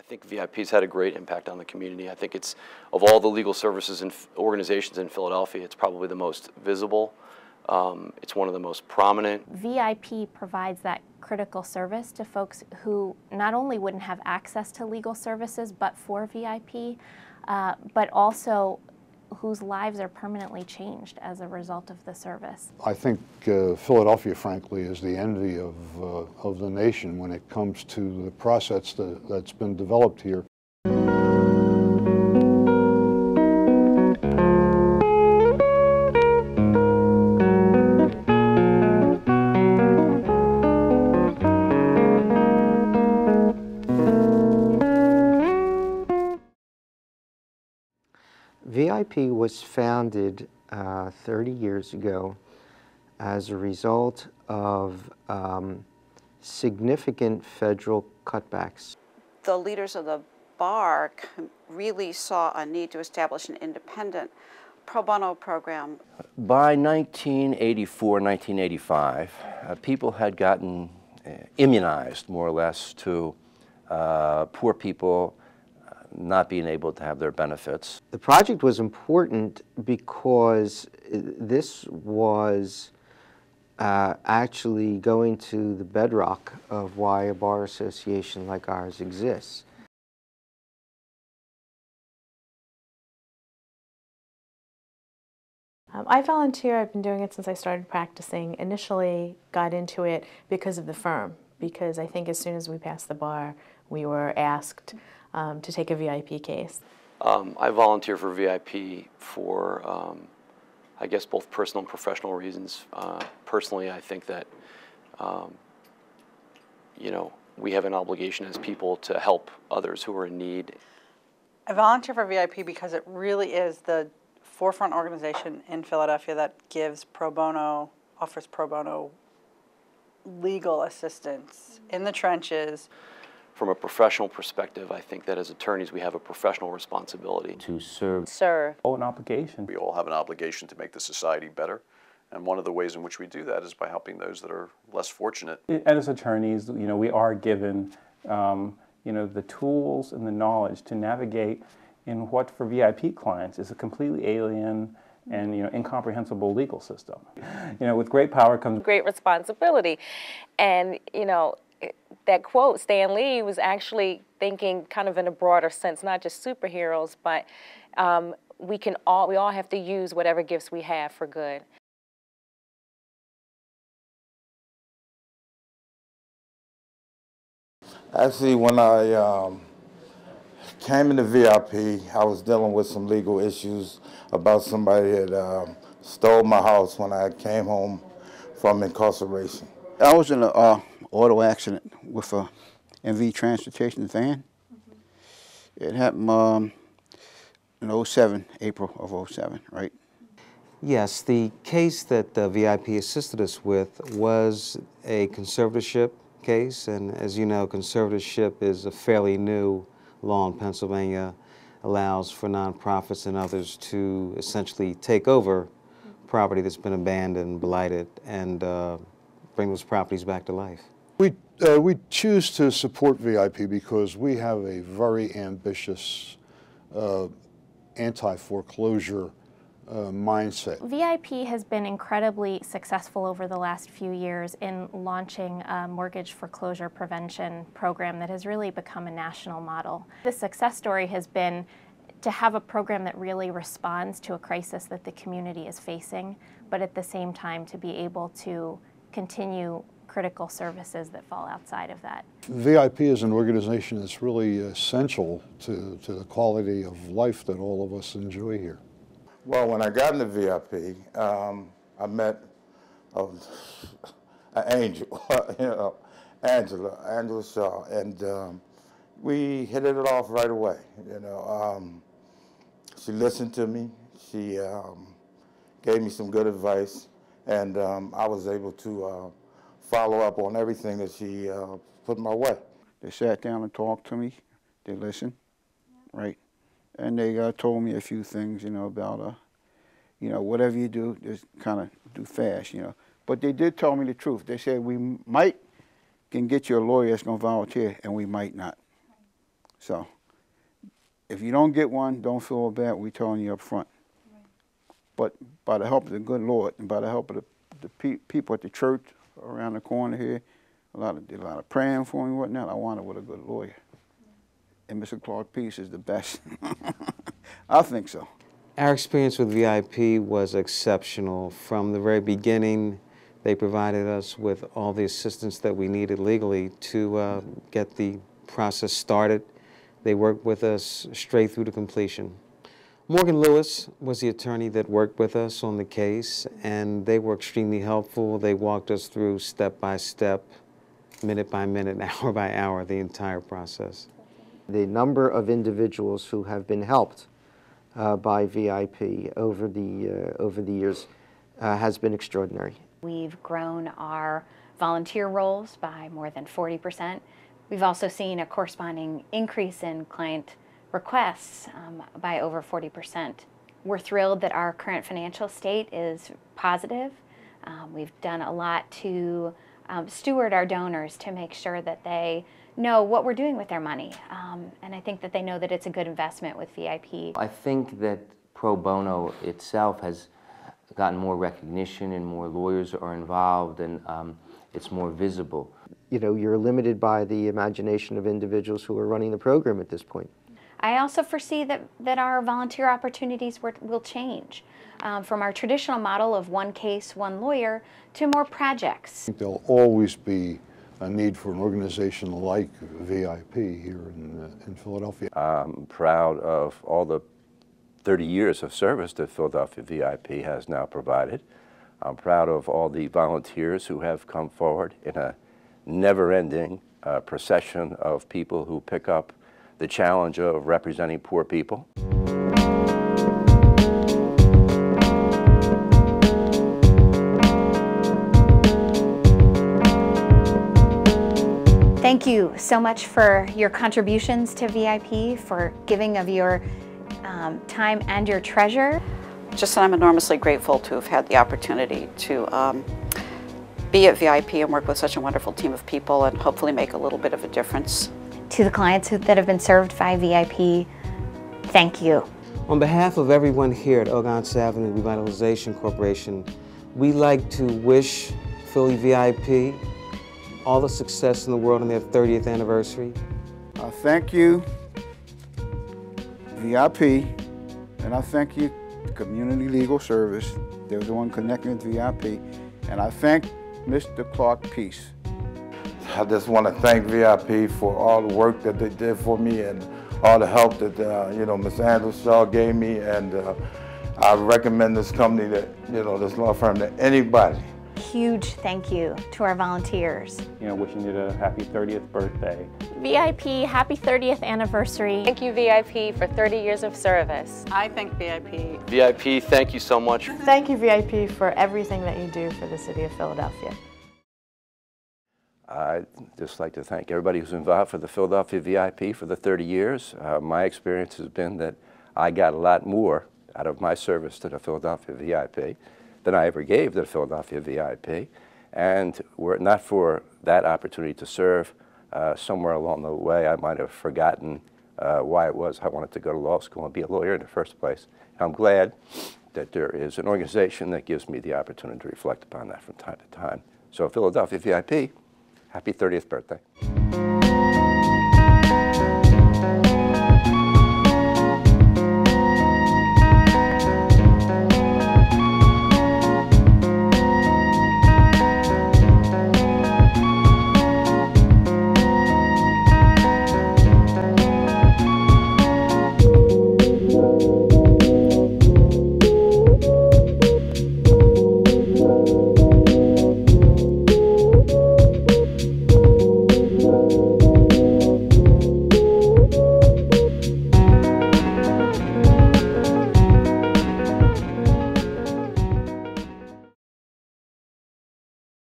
think VIP's had a great impact on the community. I think it's, of all the legal services and organizations in Philadelphia, it's probably the most visible. It's one of the most prominent. VIP provides that critical service to folks who not only wouldn't have access to legal services but for VIP, but also whose lives are permanently changed as a result of the service. I think Philadelphia, frankly, is the envy of the nation when it comes to the process that's been developed here. VIP was founded 30 years ago as a result of significant federal cutbacks. The leaders of the bar really saw a need to establish an independent pro bono program. By 1984, 1985, people had gotten immunized, more or less, to poor people not being able to have their benefits. The project was important because this was actually going to the bedrock of why a bar association like ours exists. I volunteer. I've been doing it since I started practicing. Initially got into it because of the firm, because I think as soon as we passed the bar, we were asked to take a VIP case. I volunteer for VIP for, I guess, both personal and professional reasons. Personally, I think that, you know, we have an obligation as people to help others who are in need. I volunteer for VIP because it really is the forefront organization in Philadelphia that gives pro bono, offers pro bono legal assistance in the trenches. From a professional perspective, I think that as attorneys we have a professional responsibility To serve. Serve. An obligation. We all have an obligation to make the society better, and one of the ways in which we do that is by helping those that are less fortunate. As attorneys, you know, we are given, you know, the tools and the knowledge to navigate in what for VIP clients is a completely alien and, you know, incomprehensible legal system. You know, with great power comes great responsibility, and you know. That quote, Stan Lee was actually thinking kind of in a broader sense, not just superheroes, but we all have to use whatever gifts we have for good. Actually, when I came into VIP, I was dealing with some legal issues about somebody that stole my house when I came home from incarceration. I was in an auto accident with a MV Transportation van. It happened in 07, April of 07, right? Yes, the case that VIP assisted us with was a conservatorship case, and as you know, conservatorship is a fairly new law in Pennsylvania, allows for nonprofits and others to essentially take over property that's been abandoned, blighted, and bring those properties back to life. We choose to support VIP because we have a very ambitious anti-foreclosure mindset. VIP has been incredibly successful over the last few years in launching a mortgage foreclosure prevention program that has really become a national model. The success story has been to have a program that really responds to a crisis that the community is facing, but at the same time to be able to continue critical services that fall outside of that. VIP is an organization that's really essential to the quality of life that all of us enjoy here. Well, when I got into VIP, I met an angel, you know, Angela Shaw, and we hit it off right away. You know, she listened to me. She gave me some good advice, and I was able to follow up on everything that she put my way. They sat down and talked to me. They listened, right? And they told me a few things, you know, about, you know, whatever you do, just kind of do fast, you know. But they did tell me the truth. They said we can get you a lawyer that's going to volunteer, and we might not. So if you don't get one, don't feel bad. We're telling you up front. But by the help of the good Lord and by the help of the people at the church around the corner here, did a lot of praying for me and whatnot. I wound up with a good lawyer. And Mr. Clark Peace is the best. I think so. Our experience with VIP was exceptional. From the very beginning, they provided us with all the assistance that we needed legally to get the process started. They worked with us straight through to completion. Morgan Lewis was the attorney that worked with us on the case, and they were extremely helpful. They walked us through step by step, minute by minute, hour by hour, the entire process. The number of individuals who have been helped by VIP over the years has been extraordinary. We've grown our volunteer roles by more than 40%. We've also seen a corresponding increase in client requests by over 40%. We're thrilled that our current financial state is positive. We've done a lot to steward our donors to make sure that they know what we're doing with their money. And I think that they know that it's a good investment with VIP. I think that pro bono itself has gotten more recognition and more lawyers are involved and it's more visible. You know, you're limited by the imagination of individuals who are running the program at this point. I also foresee that our volunteer opportunities will change from our traditional model of one case, one lawyer, to more projects. There'll always be a need for an organization like VIP here in Philadelphia. I'm proud of all the 30 years of service that Philadelphia VIP has now provided. I'm proud of all the volunteers who have come forward in a never-ending procession of people who pick up the challenge of representing poor people. Thank you so much for your contributions to VIP, for giving of your time and your treasure. Just that I'm enormously grateful to have had the opportunity to be at VIP and work with such a wonderful team of people and hopefully make a little bit of a difference. To the clients that have been served by VIP, thank you. On behalf of everyone here at Ogontz Avenue Revitalization Corporation, we'd like to wish Philly VIP all the success in the world on their 30th anniversary. Thank you, VIP, and I thank you, Community Legal Service. They're the one connecting with VIP, and I thank Mr. Clark Peace. I just want to thank VIP for all the work that they did for me and all the help that you know, Ms. Angela Shaw gave me, and I recommend this company, that this law firm, to anybody. Huge thank you to our volunteers. You know, wishing you a happy 30th birthday. VIP, happy 30th anniversary. Thank you, VIP, for 30 years of service. I thank VIP. VIP, thank you so much. Thank you, VIP, for everything that you do for the city of Philadelphia. I'd just like to thank everybody who's involved for the Philadelphia VIP for the 30 years. My experience has been that I got a lot more out of my service to the Philadelphia VIP than I ever gave to the Philadelphia VIP. And were it not for that opportunity to serve, somewhere along the way I might have forgotten why it was I wanted to go to law school and be a lawyer in the first place. I'm glad that there is an organization that gives me the opportunity to reflect upon that from time to time. So Philadelphia VIP, happy 30th birthday.